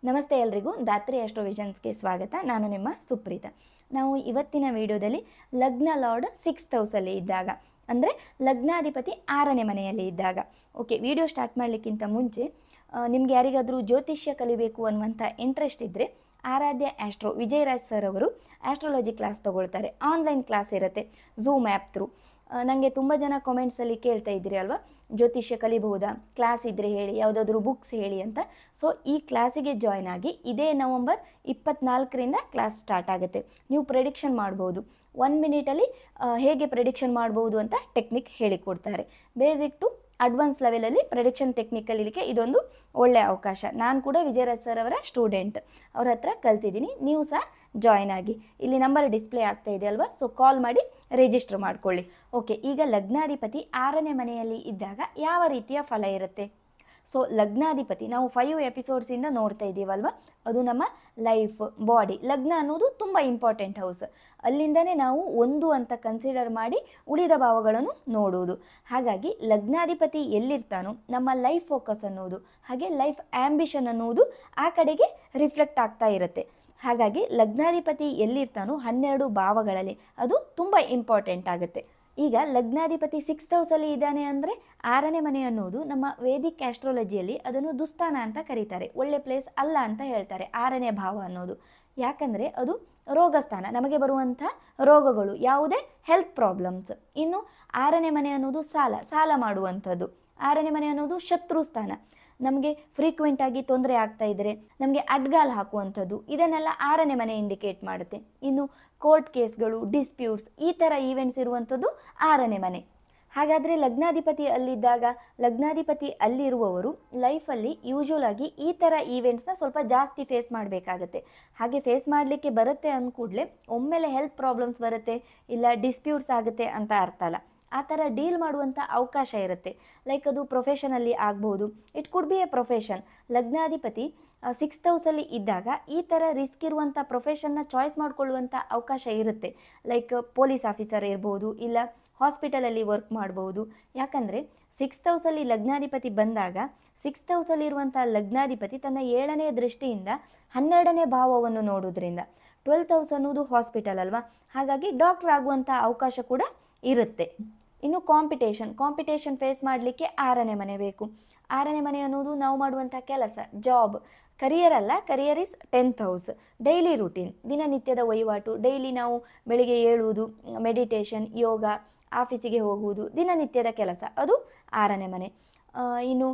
ನಮಸ್ತೆ ಎಲ್ರಿಗೂ ದಾತ್ರಿ ಆಸ್ಟ್ರೋವಿಷನ್ಸ್ಗೆ ಸ್ವಾಗತ. ನಾನು ನಿಮ್ಮ ಸುಪ್ರೀತ. ನಾವು ಇವತ್ತಿನ ವಿಡಿಯೋದಲ್ಲಿ ಲಗ್ನ ಲಾರ್ಡ್ 6th ಹೌಸಲ್ಲಿ ಇದ್ದಾಗ, ಅಂದರೆ ಲಗ್ನಾಧಿಪತಿ 6ನೇ ಮನೆಯಲ್ಲಿ ಇದ್ದಾಗ. ಓಕೆ, ವಿಡಿಯೋ ಸ್ಟಾರ್ಟ್ ಮಾಡಲಿಕ್ಕಿಂತ ಮುಂಚೆ ನಿಮ್ಗೆ ಯಾರಿಗಾದರೂ ಜ್ಯೋತಿಷ್ಯ ಕಲಿಬೇಕು ಅನ್ನುವಂಥ ಇಂಟ್ರೆಸ್ಟ್ ಇದ್ದರೆ ಆರಾಧ್ಯ ಆಸ್ಟ್ರೋ ವಿಜಯರಾಜ್ ಸರ್ ಅವರು ಆಸ್ಟ್ರಾಲಜಿ ಕ್ಲಾಸ್ ತೊಗೊಳ್ತಾರೆ. ಆನ್ಲೈನ್ ಕ್ಲಾಸ್ ಇರುತ್ತೆ ಝೂಮ್ ಆ್ಯಪ್ ಥ್ರೂ. ನನಗೆ ತುಂಬ ಜನ ಕಾಮೆಂಟ್ಸಲ್ಲಿ ಕೇಳ್ತಾ ಇದ್ದೀರಿ ಅಲ್ವಾ, ಜ್ಯೋತಿಷ್ಯ ಕಲಿಬಹುದಾ, ಕ್ಲಾಸ್ ಇದ್ದರೆ ಹೇಳಿ, ಯಾವುದಾದ್ರೂ ಬುಕ್ಸ್ ಹೇಳಿ ಅಂತ. ಸೊ ಈ ಕ್ಲಾಸಿಗೆ ಜಾಯ್ನ್ ಆಗಿ ಇದೇ ನವಂಬರ್ 24ರಿಂದ ಕ್ಲಾಸ್ ಸ್ಟಾರ್ಟ್ ಆಗುತ್ತೆ. ನೀವು ಪ್ರೆಡಿಕ್ಷನ್ ಮಾಡ್ಬೋದು. 1 ಮಿನಿಟಲ್ಲಿ ಹೇಗೆ ಪ್ರೆಡಿಕ್ಷನ್ ಮಾಡ್ಬೋದು ಅಂತ ಟೆಕ್ನಿಕ್ ಹೇಳಿಕೊಡ್ತಾರೆ. ಬೇಸಿಕ್ ಟು ಅಡ್ವಾನ್ಸ್ ಲೆವೆಲಲ್ಲಿ ಪ್ರೆಡಿಕ್ಷನ್ ಟೆಕ್ನಿಕ್ ಕಲೀಲಿಕ್ಕೆ ಇದೊಂದು ಒಳ್ಳೆಯ ಅವಕಾಶ. ನಾನು ಕೂಡ ವಿಜಯರಾಜ್ ಸರ್ ಅವರ ಸ್ಟೂಡೆಂಟ್, ಅವ್ರ ಹತ್ರ ಕಲ್ತಿದ್ದೀನಿ. ನೀವು ಸಹ ಜಾಯ್ನ್ ಆಗಿ. ಇಲ್ಲಿ ನಂಬರ್ ಡಿಸ್ಪ್ಲೇ ಆಗ್ತಾ ಇದೆ ಅಲ್ವಾ, ಸೊ ಕಾಲ್ ಮಾಡಿ ರಿಜಿಸ್ಟರ್ ಮಾಡ್ಕೊಳ್ಳಿ. ಓಕೆ, ಈಗ ಲಗ್ನಾಧಿಪತಿ 6ನೇ ಮನೆಯಲ್ಲಿ ಇದ್ದಾಗ ಯಾವ ರೀತಿಯ ಫಲ ಇರುತ್ತೆ? ಸೊ ಲಗ್ನಾಧಿಪತಿ ನಾವು 5 ಎಪಿಸೋಡ್ಸಿಂದ ನೋಡ್ತಾ ಇದ್ದೀವಲ್ವ, ಅದು ನಮ್ಮ ಲೈಫ್, ಬಾಡಿ. ಲಗ್ನ ಅನ್ನೋದು ತುಂಬ ಇಂಪಾರ್ಟೆಂಟ್ ಹೌಸ್. ಅಲ್ಲಿಂದನೇ ನಾವು 1 ಅಂತ ಕನ್ಸಿಡರ್ ಮಾಡಿ ಉಳಿದ ಭಾವಗಳನ್ನು ನೋಡುವುದು. ಹಾಗಾಗಿ ಲಗ್ನಾಧಿಪತಿ ಎಲ್ಲಿರ್ತಾನೋ ನಮ್ಮ ಲೈಫ್ ಫೋಕಸ್ ಅನ್ನೋದು, ಹಾಗೆ ಲೈಫ್ ಆ್ಯಂಬಿಷನ್ ಅನ್ನೋದು ಆ ಕಡೆಗೆ ರಿಫ್ಲೆಕ್ಟ್ ಆಗ್ತಾ ಇರುತ್ತೆ. ಹಾಗಾಗಿ ಲಗ್ನಾಧಿಪತಿ ಎಲ್ಲಿರ್ತಾನೋ 12 ಭಾವಗಳಲ್ಲಿ ಅದು ತುಂಬ ಇಂಪಾರ್ಟೆಂಟ್ ಆಗುತ್ತೆ. ಈಗ ಲಗ್ನಾಧಿಪತಿ 6th ಹೌಸಲ್ಲಿ ಇದ್ದಾನೆ ಅಂದರೆ 6ನೇ ಮನೆ ಅನ್ನೋದು ನಮ್ಮ ವೇದಿಕ್ ಆಸ್ಟ್ರಾಲಜಿಯಲ್ಲಿ ಅದನ್ನು ದುಸ್ಥಾನ ಅಂತ ಕರೀತಾರೆ. ಒಳ್ಳೆ ಪ್ಲೇಸ್ ಅಲ್ಲ ಅಂತ ಹೇಳ್ತಾರೆ 6ನೇ ಭಾವ ಅನ್ನೋದು. ಯಾಕಂದರೆ ಅದು ರೋಗಸ್ಥಾನ, ನಮಗೆ ಬರುವಂಥ ರೋಗಗಳು, ಯಾವುದೇ ಹೆಲ್ತ್ ಪ್ರಾಬ್ಲಮ್ಸ್. ಇನ್ನು 6ನೇ ಮನೆ ಅನ್ನೋದು ಸಾಲ ಮಾಡುವಂಥದ್ದು. 6ನೇ ಮನೆ ಅನ್ನೋದು ಶತ್ರು ಸ್ಥಾನ. ನಮಗೆ ಫ್ರೀಕ್ವೆಂಟಾಗಿ ತೊಂದರೆ ಆಗ್ತಾ ಇದ್ದರೆ ನಮಗೆ ಅಡ್ಗಾಲು ಹಾಕುವಂಥದ್ದು, ಇದನ್ನೆಲ್ಲ 6ನೇ ಮನೆ ಇಂಡಿಕೇಟ್ ಮಾಡುತ್ತೆ. ಇನ್ನು ಕೋರ್ಟ್ ಕೇಸ್ಗಳು, ಡಿಸ್ಪ್ಯೂಟ್ಸ್, ಈ ಥರ ಈವೆಂಟ್ಸ್ ಇರುವಂಥದ್ದು 6ನೇ ಮನೆ. ಹಾಗಾದರೆ ಲಗ್ನಾಧಿಪತಿ ಅಲ್ಲಿದ್ದಾಗ, ಲಗ್ನಾಧಿಪತಿ ಅಲ್ಲಿರುವವರು ಲೈಫಲ್ಲಿ ಯೂಶ್ವಲ್ ಆಗಿ ಈ ಥರ ಈವೆಂಟ್ಸ್ನ ಸ್ವಲ್ಪ ಜಾಸ್ತಿ ಫೇಸ್ ಮಾಡಬೇಕಾಗತ್ತೆ. ಹಾಗೆ ಫೇಸ್ ಮಾಡಲಿಕ್ಕೆ ಬರುತ್ತೆ ಅಂದ್ಕೂಡಲೇ ಒಮ್ಮೆಲೆ ಹೆಲ್ತ್ ಪ್ರಾಬ್ಲಮ್ಸ್ ಬರುತ್ತೆ, ಇಲ್ಲ ಡಿಸ್ಪ್ಯೂಟ್ಸ್ ಆಗುತ್ತೆ ಅಂತ ಅರ್ಥ ಅಲ್ಲ. ಆ ಥರ ಡೀಲ್ ಮಾಡುವಂಥ ಅವಕಾಶ ಇರುತ್ತೆ. ಲೈಕ್ ಅದು ಪ್ರೊಫೆಷನಲ್ಲಿ ಆಗ್ಬೋದು, it could be a profession. ಲಗ್ನಾಧಿಪತಿ 6th ಹೌಸಲ್ಲಿ ಇದ್ದಾಗ ಈ ಥರ ರಿಸ್ಕ್ ಇರುವಂಥ ಪ್ರೊಫೆಷನ್ನ ಚಾಯ್ಸ್ ಮಾಡಿಕೊಳ್ಳುವಂಥ ಅವಕಾಶ ಇರುತ್ತೆ. ಲೈಕ್ ಪೊಲೀಸ್ ಆಫೀಸರ್ ಇರ್ಬೋದು, ಇಲ್ಲ ಹಾಸ್ಪಿಟಲಲ್ಲಿ ವರ್ಕ್ ಮಾಡ್ಬೋದು. ಯಾಕಂದರೆ 6th ಹೌಸಲ್ಲಿ ಲಗ್ನಾಧಿಪತಿ ಬಂದಾಗ 6th ಹೌಸಲ್ಲಿರುವಂಥ ಲಗ್ನಾಧಿಪತಿ ತನ್ನ 7ನೇ ದೃಷ್ಟಿಯಿಂದ 12ನೇ ಭಾವವನ್ನು ನೋಡೋದ್ರಿಂದ 12th ಹೌಸ್ ಅನ್ನೋದು ಹಾಸ್ಪಿಟಲ್ ಅಲ್ವಾ, ಹಾಗಾಗಿ ಡಾಕ್ಟರ್ ಆಗುವಂಥ ಅವಕಾಶ ಕೂಡ ಇರುತ್ತೆ. ಇನ್ನು ಕಾಂಪಿಟೇಷನ್ ಫೇಸ್ ಮಾಡಲಿಕ್ಕೆ 6ನೇ ಮನೆ ಬೇಕು. 6ನೇ ಮನೆ ಅನ್ನೋದು ನಾವು ಮಾಡುವಂಥ ಕೆಲಸ, ಜಾಬ್, ಕರಿಯರ್ ಅಲ್ಲ. Career is 10th house. Daily routine, ದಿನನಿತ್ಯದ ವಹಿವಾಟು. ಡೈಲಿ ನಾವು ಬೆಳಿಗ್ಗೆ ಏಳುವುದು, ಮೆಡಿಟೇಷನ್, ಯೋಗ, ಆಫೀಸಿಗೆ ಹೋಗುವುದು, ದಿನನಿತ್ಯದ ಕೆಲಸ, ಅದು 6ನೇ ಮನೆ. ಇನ್ನು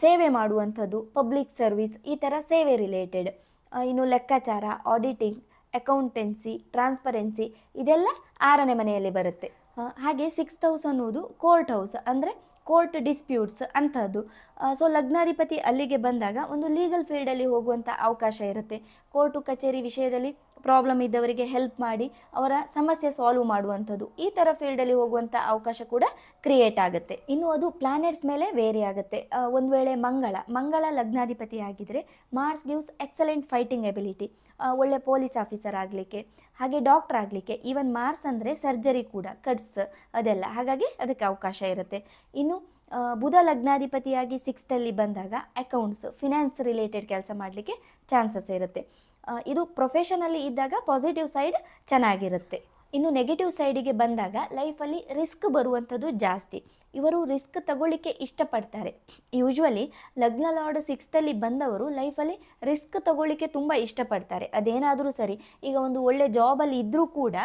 ಸೇವೆ ಮಾಡುವಂಥದ್ದು, ಪಬ್ಲಿಕ್ ಸರ್ವಿಸ್, ಈ ಥರ ಸೇವೆ ರಿಲೇಟೆಡ್. ಇನ್ನು ಲೆಕ್ಕಾಚಾರ, ಆಡಿಟಿಂಗ್, ಅಕೌಂಟೆನ್ಸಿ, ಟ್ರಾನ್ಸ್ಪರೆನ್ಸಿ, ಇದೆಲ್ಲ 6ನೇ ಮನೆಯಲ್ಲಿ ಬರುತ್ತೆ. ಹಾಗೆ 6th ಹೌಸ್ ಅನ್ನೋದು ಕೋರ್ಟ್ ಹೌಸ್, ಅಂದರೆ ಕೋರ್ಟ್ ಡಿಸ್ಪ್ಯೂಟ್ಸ್ ಅಂಥದ್ದು. ಸೊ ಲಗ್ನಾಧಿಪತಿ ಅಲ್ಲಿಗೆ ಬಂದಾಗ ಒಂದು ಲೀಗಲ್ ಫೀಲ್ಡಲ್ಲಿ ಹೋಗುವಂಥ ಅವಕಾಶ ಇರುತ್ತೆ. ಕೋರ್ಟು ಕಚೇರಿ ವಿಷಯದಲ್ಲಿ ಪ್ರಾಬ್ಲಮ್ ಇದ್ದವರಿಗೆ ಹೆಲ್ಪ್ ಮಾಡಿ ಅವರ ಸಮಸ್ಯೆ ಸಾಲ್ವ್ ಮಾಡುವಂಥದ್ದು, ಈ ಥರ ಫೀಲ್ಡಲ್ಲಿ ಹೋಗುವಂಥ ಅವಕಾಶ ಕೂಡ ಕ್ರಿಯೇಟ್ ಆಗುತ್ತೆ. ಇನ್ನು ಅದು ಪ್ಲಾನೆಟ್ಸ್ ಮೇಲೆ ವೇರಿ ಆಗುತ್ತೆ. ಒಂದು ವೇಳೆ ಮಂಗಳ ಲಗ್ನಾಧಿಪತಿ ಆಗಿದ್ದರೆ Mars gives excellent fighting ability. ಒಳ್ಳೆ ಪೊಲೀಸ್ ಆಫೀಸರ್ ಆಗಲಿಕ್ಕೆ, ಹಾಗೆ ಡಾಕ್ಟರ್ ಆಗಲಿಕ್ಕೆ. ಈವನ್ ಮಾರ್ಸ್ ಅಂದರೆ ಸರ್ಜರಿ ಕೂಡ, ಕಟ್ಸ್ ಅದೆಲ್ಲ, ಹಾಗಾಗಿ ಅದಕ್ಕೆ ಅವಕಾಶ ಇರುತ್ತೆ. ಇನ್ನು ಬುಧ ಲಗ್ನಾಧಿಪತಿಯಾಗಿ 6th ಅಲ್ಲಿ ಬಂದಾಗ ಅಕೌಂಟ್ಸ್, ಫಿನಾನ್ಸ್ ರಿಲೇಟೆಡ್ ಕೆಲಸ ಮಾಡಲಿಕ್ಕೆ ಚಾನ್ಸಸ್ ಇರುತ್ತೆ. ಇದು ಪ್ರೊಫೆಷನಲ್ಲಿ ಇದ್ದಾಗ ಪಾಸಿಟಿವ್ ಸೈಡ್ ಚೆನ್ನಾಗಿರುತ್ತೆ. ಇನ್ನು ನೆಗೆಟಿವ್ ಸೈಡಿಗೆ ಬಂದಾಗ ಲೈಫಲ್ಲಿ ರಿಸ್ಕ್ ಬರುವಂಥದ್ದು ಜಾಸ್ತಿ. ಇವರು ರಿಸ್ಕ್ ತಗೊಳ್ಳಿಕ್ಕೆ ಇಷ್ಟಪಡ್ತಾರೆ. ಯೂಶ್ವಲಿ ಲಗ್ನ ಲಾರ್ಡ್ 6th ಅಲ್ಲಿ ಬಂದವರು ಲೈಫಲ್ಲಿ ರಿಸ್ಕ್ ತಗೊಳ್ಳಿಕ್ಕೆ ತುಂಬ ಇಷ್ಟಪಡ್ತಾರೆ. ಅದೇನಾದರೂ ಸರಿ, ಈಗ ಒಂದು ಒಳ್ಳೆ ಜಾಬಲ್ಲಿ ಇದ್ದರೂ ಕೂಡ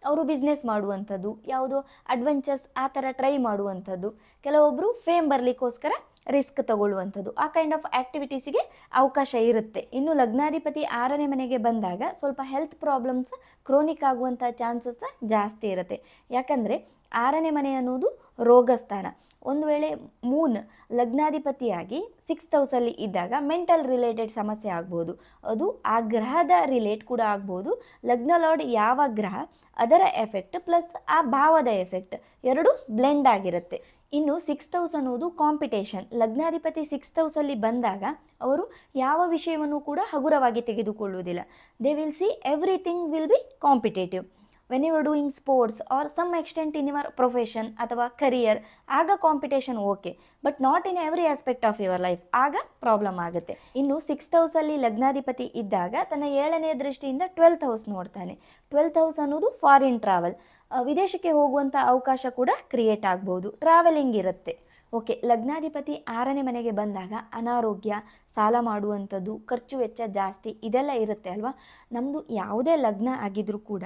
ಅವರು ಬಿಸ್ನೆಸ್ ಮಾಡುವಂಥದ್ದು, ಯಾವುದೋ ಅಡ್ವೆಂಚರ್ಸ್ ಆ ಥರ ಟ್ರೈ ಮಾಡುವಂಥದ್ದು, ಕೆಲವೊಬ್ಬರು ಫೇಮ್ ಬರಲಿಕ್ಕೋಸ್ಕರ ರಿಸ್ಕ್ ತಗೊಳ್ಳುವಂಥದ್ದು, ಆ ಕೈಂಡ್ ಆಫ್ ಆ್ಯಕ್ಟಿವಿಟೀಸಿಗೆ ಅವಕಾಶ ಇರುತ್ತೆ. ಇನ್ನು ಲಗ್ನಾಧಿಪತಿ 6ನೇ ಮನೆಗೆ ಬಂದಾಗ ಸ್ವಲ್ಪ ಹೆಲ್ತ್ ಪ್ರಾಬ್ಲಮ್ಸ್ ಕ್ರೋನಿಕ್ ಆಗುವಂಥ ಚಾನ್ಸಸ್ ಜಾಸ್ತಿ ಇರುತ್ತೆ. ಯಾಕಂದರೆ 6ನೇ ಮನೆ ಅನ್ನೋದು ರೋಗಸ್ಥಾನ. ಒಂದು ವೇಳೆ ಮೂನ್ ಲಗ್ನಾಧಿಪತಿಯಾಗಿ 6th ಹೌಸಲ್ಲಿ ಇದ್ದಾಗ ಮೆಂಟಲ್ ರಿಲೇಟೆಡ್ ಸಮಸ್ಯೆ ಆಗ್ಬೋದು. ಅದು ಆ ಗ್ರಹದ ರಿಲೇಟ್ ಕೂಡ ಆಗ್ಬೋದು. ಲಗ್ನ ಲಾರ್ಡ್ ಯಾವ ಗ್ರಹ, ಅದರ ಎಫೆಕ್ಟ್ ಪ್ಲಸ್ ಆ ಭಾವದ ಎಫೆಕ್ಟ್ ಎರಡೂ ಬ್ಲೆಂಡ್ ಆಗಿರುತ್ತೆ. ಇನ್ನು 6th ಹೌಸ್ ಅನ್ನೋದು ಕಾಂಪಿಟೇಷನ್. ಲಗ್ನಾಧಿಪತಿ 6th ಹೌಸಲ್ಲಿ ಬಂದಾಗ ಅವರು ಯಾವ ವಿಷಯವನ್ನು ಕೂಡ ಹಗುರವಾಗಿ ತೆಗೆದುಕೊಳ್ಳುವುದಿಲ್ಲ. They will see everything will be competitive. When you are doing sports or some extent in your profession ಅಥವಾ ಕರಿಯರ್, ಆಗ competition okay, but not in every aspect of your life, ಆಗ ಪ್ರಾಬ್ಲಮ್ ಆಗುತ್ತೆ. ಇನ್ನು 6th ಹೌಸಲ್ಲಿ ಲಗ್ನಾಧಿಪತಿ ಇದ್ದಾಗ ತನ್ನ 7ನೇ ದೃಷ್ಟಿಯಿಂದ 12th house ನೋಡ್ತಾನೆ. 12th house ಅನ್ನೋದು ಫಾರಿನ್ ಟ್ರಾವೆಲ್, ವಿದೇಶಕ್ಕೆ ಹೋಗುವಂಥ ಅವಕಾಶ ಕೂಡ ಕ್ರಿಯೇಟ್ ಆಗ್ಬೋದು, ಟ್ರಾವೆಲಿಂಗ್ ಇರುತ್ತೆ. ಓಕೆ, ಲಗ್ನಾಧಿಪತಿ 6ನೇ ಮನೆಗೆ ಬಂದಾಗ ಅನಾರೋಗ್ಯ, ಸಾಲ ಮಾಡುವಂಥದ್ದು, ಖರ್ಚು ವೆಚ್ಚ ಜಾಸ್ತಿ, ಇದೆಲ್ಲ ಇರುತ್ತೆ ಅಲ್ವಾ. ನಮ್ಮದು ಯಾವುದೇ ಲಗ್ನ ಆಗಿದ್ರೂ ಕೂಡ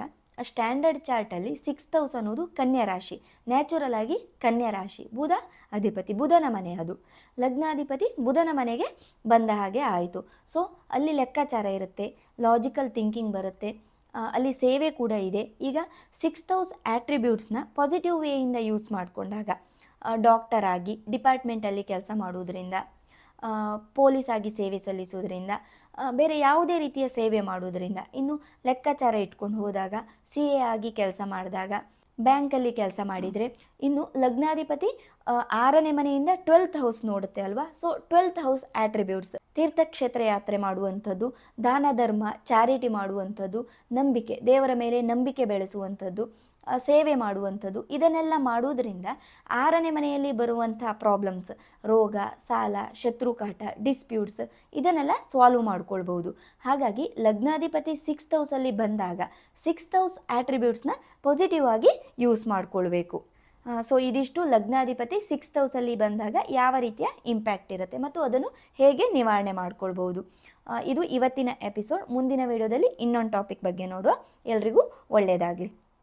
ಸ್ಟ್ಯಾಂಡರ್ಡ್ ಚಾರ್ಟಲ್ಲಿ 6th ಹೌಸ್ ಅನ್ನೋದು ಕನ್ಯಾ ರಾಶಿ, ನ್ಯಾಚುರಲ್ ಆಗಿ ಕನ್ಯಾ ರಾಶಿ, ಬುಧ ಅಧಿಪತಿ, ಬುಧನ ಮನೆ ಅದು. ಲಗ್ನಾಧಿಪತಿ ಬುಧನ ಮನೆಗೆ ಬಂದ ಹಾಗೆ ಆಯಿತು. ಸೊ ಅಲ್ಲಿ ಲೆಕ್ಕಾಚಾರ ಇರುತ್ತೆ, ಲಾಜಿಕಲ್ ಥಿಂಕಿಂಗ್ ಬರುತ್ತೆ, ಅಲ್ಲಿ ಸೇವೆ ಕೂಡ ಇದೆ. ಈಗ 6th ಹೌಸ್ ಆಟ್ರಿಬ್ಯೂಟ್ಸ್ನ ಪಾಸಿಟಿವ್ ವೇಯಿಂದ ಯೂಸ್ ಮಾಡಿಕೊಂಡಾಗ, ಡಾಕ್ಟರ್ ಆಗಿ ಡಿಪಾರ್ಟ್ಮೆಂಟಲ್ಲಿ ಕೆಲಸ ಮಾಡುವುದರಿಂದ, ಪೊಲೀಸ್ ಆಗಿ ಸೇವೆ ಸಲ್ಲಿಸೋದ್ರಿಂದ, ಬೇರೆ ಯಾವುದೇ ರೀತಿಯ ಸೇವೆ ಮಾಡೋದ್ರಿಂದ, ಇನ್ನು ಲೆಕ್ಕಾಚಾರ ಇಟ್ಕೊಂಡು ಹೋದಾಗ, CA ಆಗಿ ಕೆಲಸ ಮಾಡಿದಾಗ, ಬ್ಯಾಂಕಲ್ಲಿ ಕೆಲಸ ಮಾಡಿದರೆ, ಇನ್ನು ಲಗ್ನಾಧಿಪತಿ 6ನೇ ಮನೆಯಿಂದ 12th ಹೌಸ್ ನೋಡುತ್ತೆ ಅಲ್ವಾ. ಸೊ 12th ಹೌಸ್ ಆಟ್ರಿಬ್ಯೂಟ್ಸ್, ತೀರ್ಥಕ್ಷೇತ್ರ ಯಾತ್ರೆ ಮಾಡುವಂಥದ್ದು, ದಾನ ಧರ್ಮ, ಚಾರಿಟಿ ಮಾಡುವಂಥದ್ದು, ನಂಬಿಕೆ, ದೇವರ ಮೇಲೆ ನಂಬಿಕೆ ಬೆಳೆಸುವಂಥದ್ದು, ಸೇವೆ ಮಾಡುವಂಥದ್ದು, ಇದನ್ನೆಲ್ಲ ಮಾಡುವುದರಿಂದ 6ನೇ ಮನೆಯಲ್ಲಿ ಬರುವಂಥ ಪ್ರಾಬ್ಲಮ್ಸ್, ರೋಗ, ಸಾಲ, ಶತ್ರುಕಾಟ, ಡಿಸ್ಪ್ಯೂಟ್ಸ್, ಇದನ್ನೆಲ್ಲ ಸಾಲ್ವ್ ಮಾಡ್ಕೊಳ್ಬೋದು. ಹಾಗಾಗಿ ಲಗ್ನಾಧಿಪತಿ 6th ಹೌಸಲ್ಲಿ ಬಂದಾಗ 6th ಹೌಸ್ ಆಟ್ರಿಬ್ಯೂಟ್ಸ್ನ ಪಾಸಿಟಿವ್ ಆಗಿ ಯೂಸ್ ಮಾಡಿಕೊಳ್ಬೇಕು. ಸೊ ಇದಿಷ್ಟು ಲಗ್ನಾಧಿಪತಿ 6th ಹೌಸಲ್ಲಿ ಬಂದಾಗ ಯಾವ ರೀತಿಯ ಇಂಪ್ಯಾಕ್ಟ್ ಇರುತ್ತೆ ಮತ್ತು ಅದನ್ನು ಹೇಗೆ ನಿವಾರಣೆ ಮಾಡ್ಕೊಳ್ಬೋದು. ಇದು ಇವತ್ತಿನ ಎಪಿಸೋಡ್. ಮುಂದಿನ ವಿಡಿಯೋದಲ್ಲಿ ಇನ್ನೊಂದು ಟಾಪಿಕ್ ಬಗ್ಗೆ ನೋಡುವ. ಎಲ್ರಿಗೂ ಒಳ್ಳೆಯದಾಗಲಿ.